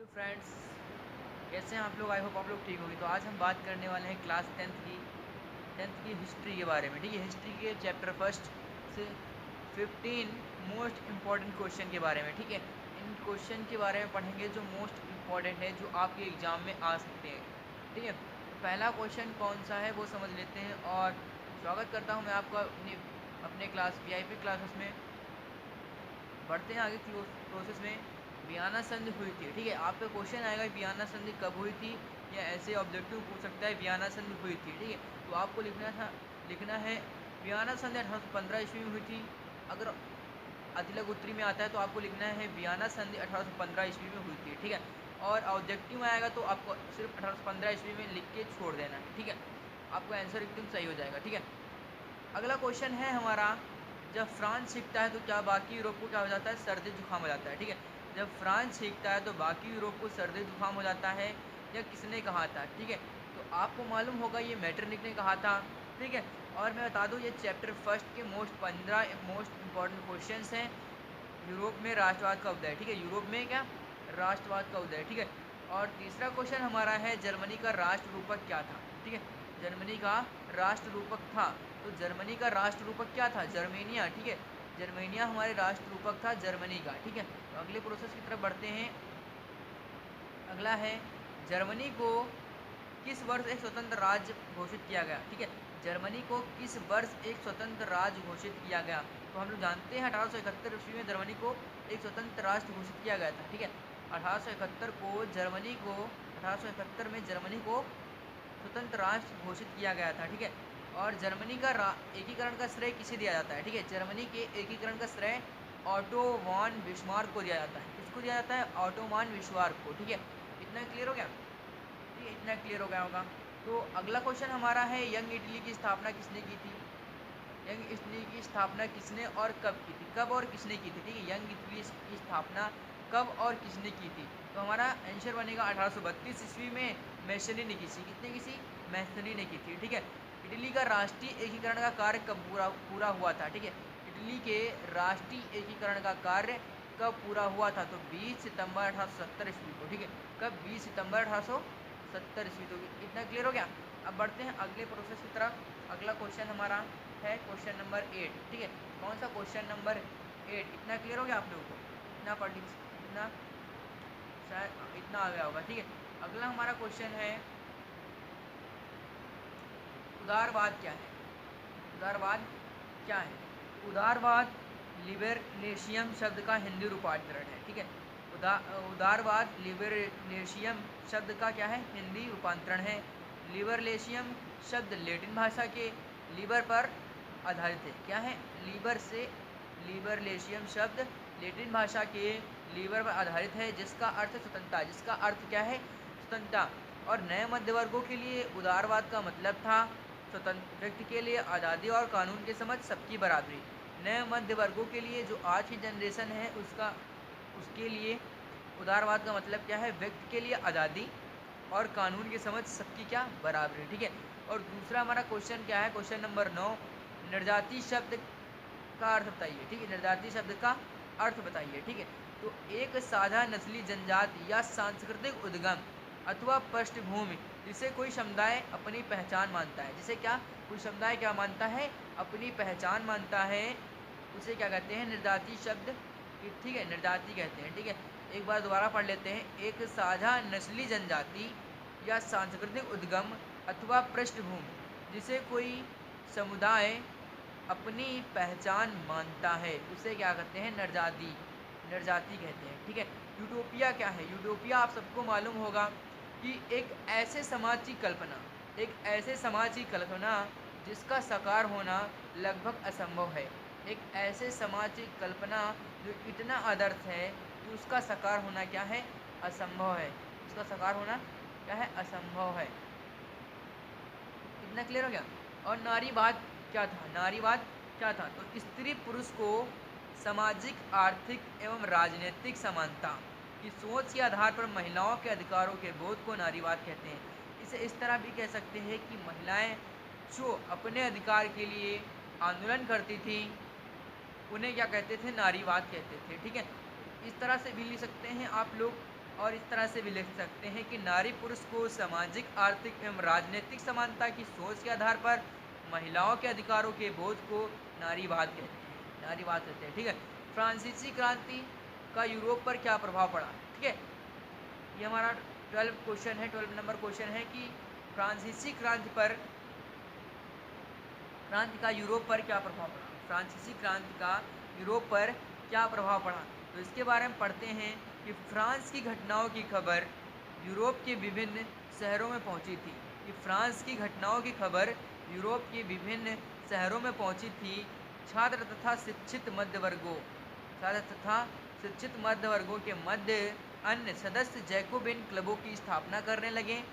Hello friends, कैसे हैं आप लोग। आई होप आप लोग ठीक होगी। तो आज हम बात करने वाले हैं क्लास टेंथ की हिस्ट्री के बारे में। ठीक है, हिस्ट्री के चैप्टर फर्स्ट से 15 मोस्ट इम्पॉर्टेंट क्वेश्चन के बारे में। ठीक है, इन क्वेश्चन के बारे में पढ़ेंगे जो मोस्ट इम्पॉर्टेंट है, जो आपके एग्ज़ाम में आ सकते हैं। ठीक है, तो पहला क्वेश्चन कौन सा है वो समझ लेते हैं। और स्वागत करता हूँ मैं आपका अपने क्लास VIP क्लासेस में। बढ़ते हैं आगे प्रोसेस में। वियना संधि हुई थी। ठीक है, आपका क्वेश्चन आएगा वियना संधि कब हुई थी, या ऐसे ऑब्जेक्टिव पूछ सकता है वियना संधि हुई थी। ठीक है, तो आपको लिखना है वियना संधि 1815 ईस्वी में हुई थी। अगर अतिलक उत्तरी में आता है तो आपको लिखना है वियना संधि 1815 ईस्वी में हुई थी। ठीक है, और ऑब्जेक्टिव में आएगा तो आपको सिर्फ 1815 ईस्वी में लिख के छोड़ देना है। ठीक है, आपका आंसर एकदम सही हो जाएगा। ठीक है, अगला क्वेश्चन है हमारा, जब फ्रांस सीखता है तो क्या बाकी यूरोप को क्या हो जाता है, सर्दी जुकाम हो जाता है। ठीक है, जब फ्रांस सीखता है तो बाकी यूरोप को सर्दी जुकाम हो जाता है, या किसने कहा था। ठीक है, तो आपको मालूम होगा ये मेटरनिक ने कहा था। ठीक है, और मैं बता दूं ये चैप्टर फर्स्ट के 15 मोस्ट इंपॉर्टेंट क्वेश्चंस हैं। यूरोप में राष्ट्रवाद का उदय। ठीक है, यूरोप में क्या राष्ट्रवाद का उदय। ठीक है, और तीसरा क्वेश्चन हमारा है जर्मनी का राष्ट्र रूपक क्या था। ठीक है, जर्मनी का राष्ट्र रूपक था, तो जर्मनी का राष्ट्र रूपक क्या था, जर्मेनिया। ठीक है, जर्मेनिया हमारे राष्ट्र रूपक था जर्मनी का। ठीक है, तो अगले प्रोसेस की तरफ बढ़ते हैं। अगला है जर्मनी को किस वर्ष एक स्वतंत्र राज्य घोषित किया गया। ठीक है, जर्मनी को किस वर्ष एक स्वतंत्र राज्य घोषित किया गया। तो हम लोग जानते हैं 1871 ईस्वी में जर्मनी को एक स्वतंत्र राष्ट्र घोषित किया गया था। ठीक है, 1871 को जर्मनी को 1871 में जर्मनी को स्वतंत्र राष्ट्र घोषित किया गया था। ठीक है, और जर्मनी का एकीकरण का श्रेय किसे दिया जाता है। ठीक है, जर्मनी के एकीकरण का श्रेय ऑटो वॉन बिस्मार्क को दिया जाता है। किसको दिया जाता है, ऑटो वॉन बिस्मार्क को। ठीक है, इतना क्लियर हो गया। ठीक है, इतना क्लियर हो गया होगा। तो अगला क्वेश्चन हमारा है यंग इटली की स्थापना किसने की थी। यंग इटली की स्थापना किसने और कब की थी, कब और किसने की थी। ठीक है, यंग इटली की स्थापना कब और किसने की थी। तो हमारा आंसर बनेगा 1832 ईस्वी में मैसनी ने की थी। कितने की थी, मैसनी ने की थी। ठीक है, इटली का राष्ट्रीय एकीकरण का कार्य कब पूरा हुआ था। ठीक है, इटली के राष्ट्रीय एकीकरण का कार्य कब पूरा हुआ था, तो 20 सितंबर 1870 ईस्वी को। ठीक है, कब, 20 सितंबर 1870 ईस्वी। तो इतना क्लियर हो गया। अब बढ़ते हैं अगले प्रोसेस की तरफ। अगला क्वेश्चन हमारा है क्वेश्चन नंबर 8। ठीक है, कौन सा, क्वेश्चन नंबर 8। इतना क्लियर हो गया आप लोगों को, इतना पढ़ लीजिए, इतना शायद इतना आ गया होगा। ठीक है, अगला हमारा क्वेश्चन है उदारवाद क्या है। उदारवाद क्या है, उदारवाद लिबरेशियम शब्द का हिंदी रूपांतरण है। ठीक है, उदारवाद लिबरेशियम शब्द का क्या है, हिंदी रूपांतरण है। लिबरलेशियम शब्द लेटिन भाषा के लीबर पर आधारित है। क्या है, लीबर से लिबरलेशियम शब्द लेटिन भाषा के लीबर पर आधारित है, जिसका अर्थ स्वतंत्रता, जिसका अर्थ क्या है, स्वतंत्रता। और नए मध्य वर्गों के लिए उदारवाद का मतलब था स्वतंत्र व्यक्ति के लिए आज़ादी और कानून की समझ, सबकी बराबरी। नए मध्य वर्गों के लिए जो आज की जनरेशन है उसके लिए उदारवाद का मतलब क्या है, व्यक्ति के लिए आज़ादी और कानून की समझ, सबकी क्या बराबरी। ठीक है, और दूसरा हमारा क्वेश्चन क्या है, क्वेश्चन नंबर 9, निर्जाति शब्द का अर्थ बताइए। ठीक है, निर्जाति शब्द का अर्थ बताइए। ठीक है, तो एक साझा नस्ली जनजाति या सांस्कृतिक उद्गम अथवा पृष्ठभूमि जिसे कोई समुदाय अपनी पहचान मानता है। जिसे क्या, कोई समुदाय क्या मानता है, अपनी पहचान मानता है, उसे क्या कहते हैं, निर्जाति शब्द। ठीक है, निर्जाति कहते हैं। ठीक है, एक बार दोबारा पढ़ लेते हैं। एक साझा नस्ली जनजाति या सांस्कृतिक उद्गम अथवा पृष्ठभूमि जिसे कोई समुदाय अपनी पहचान मानता है, उसे क्या कहते हैं, निर्जाति कहते हैं। ठीक है, यूटोपिया क्या है, यूटोपिया आप सबको मालूम होगा कि एक ऐसे समाज की कल्पना, एक ऐसे समाज की कल्पना जिसका साकार होना लगभग असंभव है। एक ऐसे समाज की कल्पना जो इतना आदर्श है कि उसका साकार होना क्या है, असंभव है। उसका साकार होना क्या है, असंभव है। इतना क्लियर हो गया। और नारीवाद क्या था, नारीवाद क्या था, तो स्त्री पुरुष को सामाजिक, आर्थिक एवं राजनीतिक समानता की सोच के आधार पर महिलाओं के अधिकारों के बोध को नारीवाद कहते हैं। इसे इस तरह भी कह सकते हैं कि महिलाएं जो अपने अधिकार के लिए आंदोलन करती थी उन्हें क्या कहते थे, नारीवाद कहते थे। ठीक है, इस तरह से भी लिख सकते हैं आप लोग और इस तरह से भी लिख सकते हैं कि नारी पुरुष को सामाजिक, आर्थिक एवं राजनीतिक समानता की सोच के आधार पर महिलाओं के अधिकारों के बोध को नारीवाद कहते हैं, नारीवाद कहते हैं। ठीक है, फ्रांसीसी क्रांति का यूरोप पर क्या प्रभाव पड़ा। ठीक है, ये हमारा 12 क्वेश्चन है, 12 नंबर क्वेश्चन है कि फ्रांसीसी क्रांति का यूरोप पर क्या प्रभाव पड़ा। फ्रांसीसी क्रांति का यूरोप पर क्या प्रभाव पड़ा, तो इसके बारे में पढ़ते हैं कि फ्रांस की घटनाओं की खबर यूरोप के विभिन्न शहरों में पहुंची थी। कि फ्रांस की घटनाओं की खबर यूरोप के विभिन्न शहरों में पहुंची थी। छात्र तथा शिक्षित मध्यवर्गों के मध्य अन्य सदस्य जैकोबिन क्लबों की स्थापना करने लगे।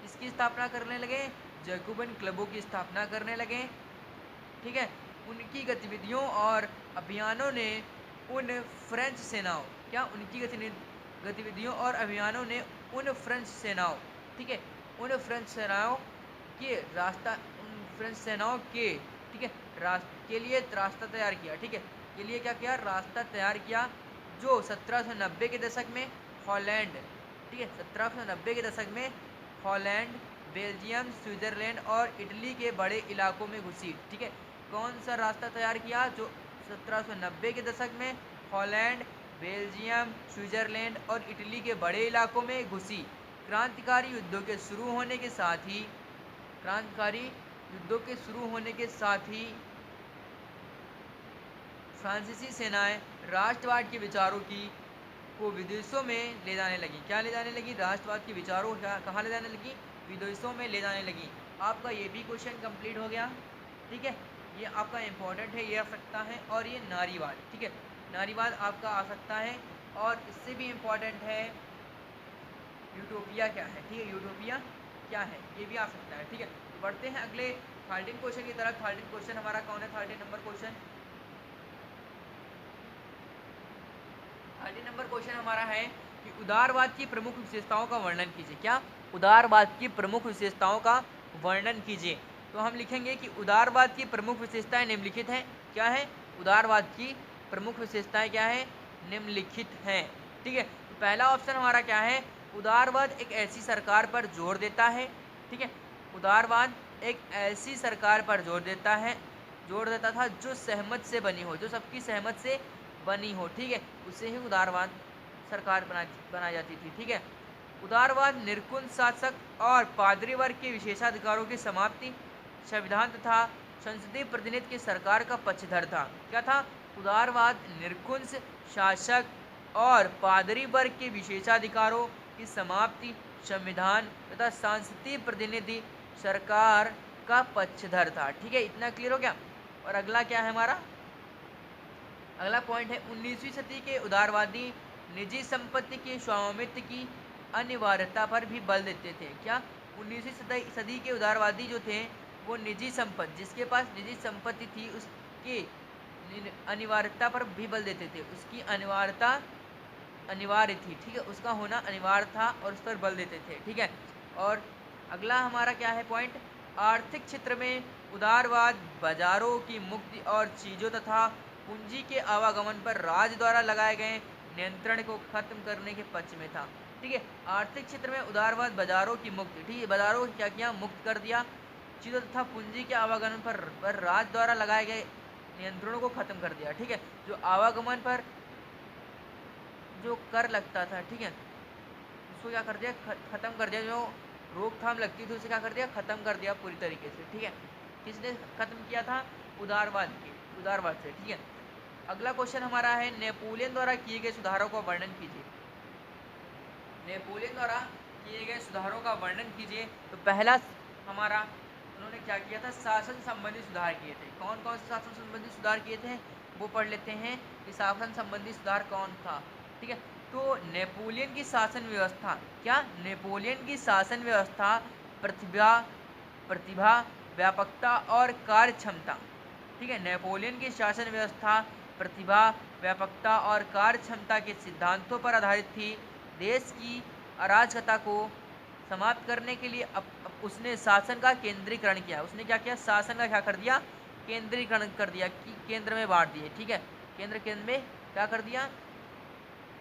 इसकी स्थापना करने लगे, जैकोबिन क्लबों की स्थापना करने लगे। ठीक है, उनकी गतिविधियों और अभियानों ने उन फ्रेंच सेनाओं ठीक है, उन फ्रेंच सेनाओं के ठीक है के लिए रास्ता तैयार किया। ठीक है, के लिए क्या किया, रास्ता तैयार किया, जो 1790 के दशक में हॉलैंड, ठीक है, 1790 के दशक में हॉलैंड, बेल्जियम, स्विट्जरलैंड और इटली के बड़े इलाकों में घुसी। ठीक है, कौन सा रास्ता तैयार किया, जो 1790 के दशक में हॉलैंड, बेल्जियम, स्विट्जरलैंड और इटली के बड़े इलाकों में घुसी। क्रांतिकारी युद्धों के शुरू होने के साथ ही फ्रांसीसी सेनाएं राष्ट्रवाद के विचारों को विदेशों में ले जाने लगी। क्या ले जाने लगी, राष्ट्रवाद के विचारों कहाँ ले जाने लगी, विदेशों में ले जाने लगी। आपका ये भी क्वेश्चन कंप्लीट हो गया। ठीक है, ये आपका इम्पोर्टेंट है, ये आ सकता है। और ये नारीवाद, ठीक है, नारीवाद आपका आ सकता है। और इससे भी इम्पोर्टेंट है यूटोपिया क्या है। ठीक है, यूटोपिया क्या है, ये भी आ सकता है। ठीक है, तो बढ़ते हैं अगले 13 क्वेश्चन की तरफ। 13 क्वेश्चन हमारा कौन है, 13 नंबर क्वेश्चन। 13 नंबर क्वेश्चन हमारा है कि उदारवाद की प्रमुख विशेषताओं का वर्णन कीजिए। क्या, उदारवाद की प्रमुख विशेषताओं का वर्णन कीजिए। तो हम लिखेंगे कि उदारवाद की प्रमुख विशेषताएं निम्नलिखित हैं। क्या है, उदारवाद की प्रमुख विशेषताएं क्या है, निम्नलिखित हैं। ठीक है, तो पहला ऑप्शन हमारा क्या है, उदारवाद एक ऐसी सरकार पर जोर देता है। ठीक है, उदारवाद एक ऐसी सरकार पर जोर देता था जो सहमत से बनी हो, जो सबकी सहमत से बनी हो। ठीक है, उसे ही उदारवाद सरकार बनाई जाती थी। ठीक है, उदारवाद निरकुंज शासक और पादरी वर्ग के विशेषाधिकारों की समाप्ति, संविधान तथा संसदीय प्रतिनिधि की सरकार का पक्षधर था। क्या था, उदारवाद निरकुंज शासक और पादरी वर्ग के विशेषाधिकारों की समाप्ति, संविधान तथा सांसदीय प्रतिनिधि सरकार का पक्षधर था। ठीक है, इतना क्लियर हो गया। और अगला क्या है हमारा, अगला पॉइंट है 19वीं सदी के उदारवादी निजी संपत्ति के स्वामित्व की अनिवार्यता पर भी बल देते थे। क्या, 19वीं सदी के उदारवादी जो थे वो निजी संपत्ति, जिसके पास निजी संपत्ति थी उसके अनिवार्यता पर भी बल देते थे। उसकी अनिवार्यता अनिवार्य थी। ठीक है, उसका होना अनिवार्य था और उस पर बल देते थे। ठीक है, और अगला हमारा क्या है पॉइंट, आर्थिक क्षेत्र में उदारवाद बाजारों की मुक्ति और चीज़ों तथा पूंजी के आवागमन पर राज्य द्वारा लगाए गए नियंत्रण को खत्म करने के पक्ष में था। ठीक है, आर्थिक क्षेत्र में उदारवाद बाजारों की मुक्ति, ठीक है, बाजारों को क्या किया, मुक्त कर दिया। चीज़ों तथा पूंजी के आवागमन पर राज्य द्वारा लगाए गए नियंत्रणों को खत्म कर दिया। ठीक है, जो आवागमन पर जो कर लगता था, ठीक है, उसको क्या कर दिया, खत्म कर दिया। जो रोकथाम लगती थी उसे क्या कर दिया, खत्म कर दिया पूरी तरीके से। ठीक है, किसने खत्म किया था, उदारवाद से। ठीक है, अगला क्वेश्चन हमारा है नेपोलियन द्वारा किए गए सुधारों का वर्णन कीजिए। नेपोलियन द्वारा किए गए सुधारों का वर्णन कीजिए। तो पहला हमारा, उन्होंने क्या किया था, शासन संबंधी सुधार किए थे। कौन कौन से शासन संबंधी सुधार किए थे, वो पढ़ लेते हैं कि शासन संबंधी सुधार कौन था। ठीक है, तो नेपोलियन की शासन व्यवस्था, क्या, नेपोलियन की शासन व्यवस्था प्रतिभा, व्यापकता और कार्य क्षमता। ठीक है, नेपोलियन की शासन व्यवस्था प्रतिभा, व्यापकता और कार्य क्षमता के सिद्धांतों पर आधारित थी। देश की अराजकता को समाप्त करने के लिए उसने शासन का केंद्रीकरण किया। उसने क्या किया, शासन का क्या कर दिया, केंद्रीकरण कर दिया, कि केंद्र में बांट दिए। ठीक है, केंद्र में क्या कर दिया,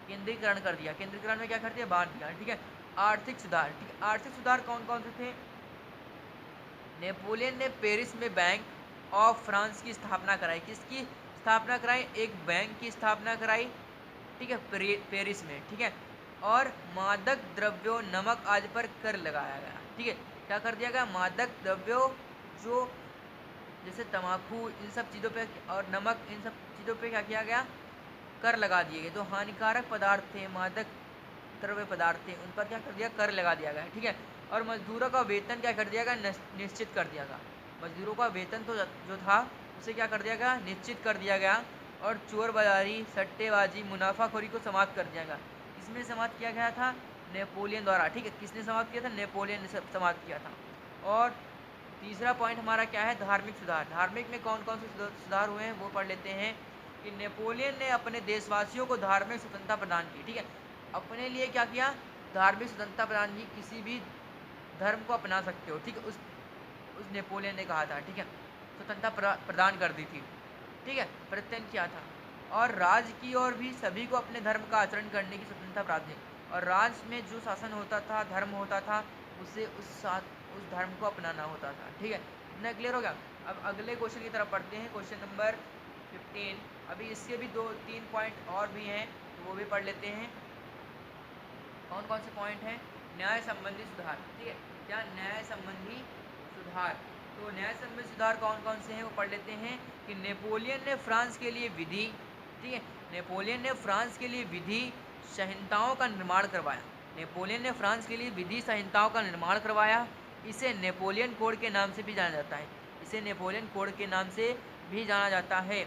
केंद्रीकरण कर दिया, केंद्रीकरण में क्या कर दिया, बांट दिया, ठीक है। आर्थिक सुधार, ठीक है, आर्थिक सुधार कौन कौन से थे? नेपोलियन ने पेरिस में बैंक ऑफ फ्रांस की स्थापना कराई। किसकी स्थापना कराई? एक बैंक की स्थापना कराई, ठीक है, पेरिस में, ठीक है। और मादक द्रव्यों, नमक आदि पर कर लगाया गया, ठीक है। क्या कर दिया गया? मादक द्रव्यों, जो जैसे तम्बाकू, इन सब चीज़ों पे और नमक, इन सब चीज़ों पे क्या किया गया? कर लगा दिए गए। जो हानिकारक पदार्थ थे, मादक द्रव्य पदार्थ थे, उन पर क्या कर दिया? कर लगा दिया गया, ठीक है। और मजदूरों का वेतन क्या कर दिया गया? निश्चित कर दिया गया। मजदूरों का वेतन तो जो था उसे क्या कर दिया गया? निश्चित कर दिया गया। और चोर बाजारी, सट्टेबाजी, मुनाफाखोरी को समाप्त कर दिया गया। इसमें समाप्त किया गया था नेपोलियन द्वारा, ठीक है। किसने समाप्त किया था? नेपोलियन ने समाप्त किया था। और तीसरा पॉइंट हमारा क्या है? धार्मिक सुधार। धार्मिक में कौन कौन से सुधार हुए हैं वो पढ़ लेते हैं। कि नेपोलियन ने अपने देशवासियों को धार्मिक स्वतंत्रता प्रदान की, ठीक है। अपने लिए क्या किया? धार्मिक स्वतंत्रता प्रदान की। किसी भी धर्म को अपना सकते हो, ठीक है, उस नेपोलियन ने कहा था, ठीक है। स्वतंत्रता प्रदान कर दी थी, ठीक है, प्रत्ययन किया था। और राज्य की और भी सभी को अपने धर्म का आचरण करने की स्वतंत्रता प्राप्त है। और राज्य में जो शासन होता था, धर्म होता था, उसे उस धर्म को अपनाना होता था, ठीक है। इतना क्लियर हो गया? अब अगले क्वेश्चन की तरफ पढ़ते हैं, क्वेश्चन नंबर 15। अभी इसके भी 2-3 पॉइंट और भी हैं, तो वो भी पढ़ लेते हैं। कौन कौन से पॉइंट हैं? न्याय संबंधी सुधार, ठीक है। क्या? न्याय संबंधी सुधार। तो न्याय संबंधी सुधार कौन कौन से हैं वो पढ़ लेते हैं। कि नेपोलियन ने फ्रांस के लिए विधि, ठीक है, नेपोलियन ने फ्रांस के लिए विधि संहिताओं का निर्माण करवाया। नेपोलियन ने फ्रांस के लिए विधि संहिताओं का निर्माण करवाया। इसे नेपोलियन कोड के नाम से भी जाना जाता है। इसे नेपोलियन कोड के नाम से भी जाना जाता है।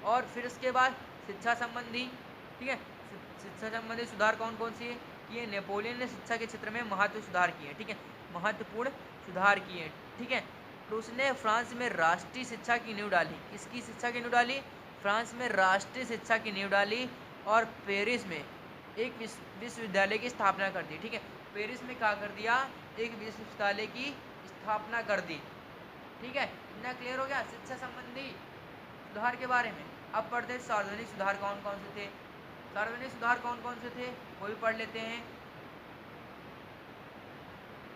और फिर उसके बाद शिक्षा संबंधी, ठीक है, शिक्षा संबंधी सुधार कौन कौन सी है? कि नेपोलियन ने शिक्षा के क्षेत्र में महत्वपूर्ण सुधार किए, ठीक है, महत्वपूर्ण सुधार किए, ठीक है। तो उसने फ्रांस में राष्ट्रीय शिक्षा की नींव डाली। किसकी शिक्षा की नींव डाली? फ्रांस में राष्ट्रीय शिक्षा की नींव डाली। और पेरिस में एक विश्वविद्यालय की स्थापना कर दी, ठीक है। पेरिस में क्या कर दिया? एक विश्वविद्यालय की स्थापना कर दी, ठीक है। इतना क्लियर हो गया शिक्षा संबंधी सुधार के बारे में। अब पढ़ते हैं सार्वजनिक सुधार कौन कौन से थे। सार्वजनिक सुधार कौन कौन से थे वो भी पढ़ लेते हैं।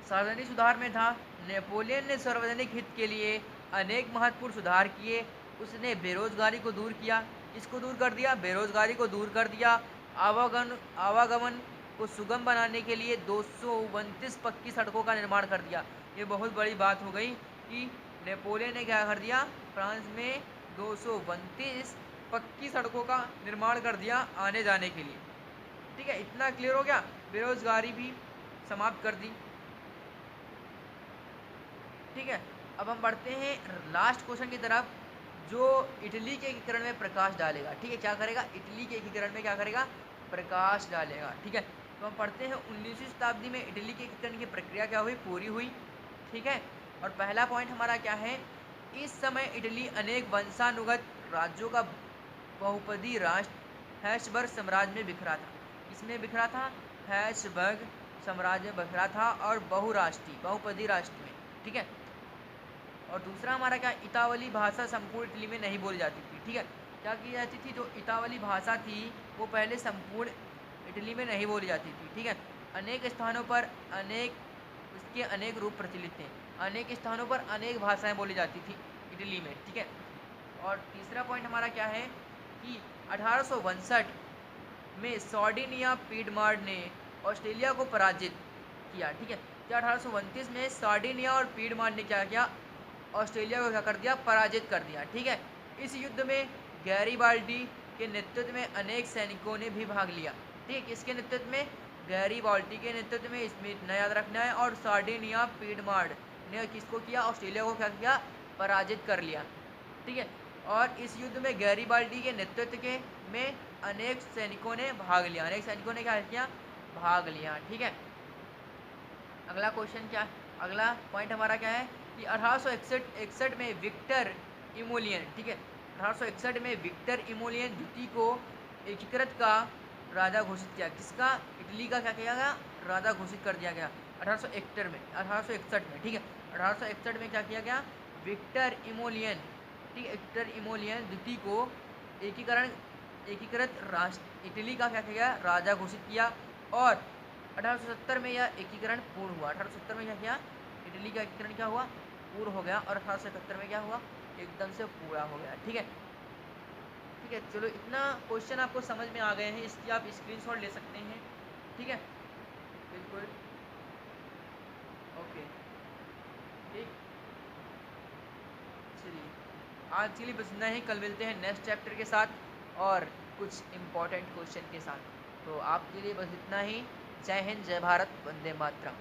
सार्वजनिक सुधार में था, नेपोलियन ने सार्वजनिक हित के लिए अनेक महत्वपूर्ण सुधार किए। उसने बेरोजगारी को दूर किया। इसको दूर कर दिया? बेरोजगारी को दूर कर दिया। आवागमन को सुगम बनाने के लिए 229 पक्की सड़कों का निर्माण कर दिया। ये बहुत बड़ी बात हो गई कि नेपोलियन ने क्या कर दिया? फ्रांस में 229 पक्की सड़कों का निर्माण कर दिया आने जाने के लिए, ठीक है। इतना क्लियर हो गया? बेरोजगारी भी समाप्त कर दी, ठीक है। अब हम बढ़ते हैं लास्ट क्वेश्चन की तरफ, जो इटली के एकीकरण में प्रकाश डालेगा, ठीक है। क्या करेगा? इटली के एकीकरण में क्या करेगा? प्रकाश डालेगा, ठीक है। तो हम पढ़ते हैं 19वीं शताब्दी में इटली के एकीकरण की प्रक्रिया क्या हुई? पूरी हुई, ठीक है। और पहला पॉइंट हमारा क्या है? इस समय इटली अनेक वंशानुगत राज्यों का बहुपदी राष्ट्र हैब्सबर्ग साम्राज्य में बिखरा था। इसमें बिखरा था? हैब्सबर्ग साम्राज्य में बिखरा था और बहुराष्ट्रीय, बहुपदी राष्ट्र में, ठीक है। और दूसरा हमारा क्या? इतावली भाषा संपूर्ण इटली में नहीं बोली जाती थी, ठीक है। क्या की जाती थी? जो इतावली भाषा थी वो पहले संपूर्ण इटली में नहीं बोली जाती थी, ठीक है। अनेक स्थानों पर उसके अनेक रूप प्रचलित थे। अनेक स्थानों पर अनेक भाषाएं बोली जाती थी इटली में, ठीक है। और तीसरा पॉइंट हमारा क्या है? कि 1862 में सार्डिनिया पीडमार्ड ने ऑस्ट्रेलिया को पराजित किया, ठीक है। तो 1829 में सार्डिनिया और पीडमार्ड ने क्या किया? ऑस्ट्रेलिया को क्या कर दिया? पराजित कर दिया, ठीक है। इस युद्ध में गैरीबाल्डी के नेतृत्व में अनेक सैनिकों ने भी भाग लिया, ठीक है। किसके नेतृत्व में? गैरीबाल्डी के नेतृत्व में, इसमें इतना याद रखना है। और सार्डिनिया पीडमार्ड ने किसको किया? ऑस्ट्रेलिया को क्या किया? पराजित कर लिया, ठीक है। और इस युद्ध में गैरीबाल्डी के नेतृत्व के में अनेक सैनिकों ने भाग लिया। अनेक सैनिकों ने क्या किया? भाग लिया, ठीक है। अगला क्वेश्चन क्या? अगला पॉइंट हमारा क्या है? कि 1861 में विक्टर इमोलियन, ठीक है, 1861 में विक्टर इमोलियन द्वितीय को एकीकृत का राजा घोषित किया। किसका? इटली का क्या किया गया? राजा घोषित कर दिया गया 1861 में, 1861 में, ठीक है। 1861 में क्या किया गया? विक्टर इमोलियन, ठीक है, विक्टर इमोलियन द्वितीय को एकीकरण एकीकृत राष्ट्र इटली का क्या किया गया, राजा घोषित किया। और 1870 में यह एकीकरण पूर्ण हुआ। 1870 में क्या किया, इटली का एकीकरण क्या हुआ, पूर्ण हो गया। और 1871 में क्या हुआ, एकदम से पूरा हो गया। ठीक है, ठीक है, चलो इतना क्वेश्चन आपको समझ में आ गए हैं, इसकी आप स्क्रीनशॉट ले सकते हैं। ठीक है, बिल्कुल, ओके, ठीक, चलिए आज के लिए बस इतना ही। कल मिलते हैं नेक्स्ट चैप्टर के साथ और कुछ इम्पोर्टेंट क्वेश्चन के साथ। तो आपके लिए बस इतना ही। जय हिंद, जय भारत, वंदे मातरम।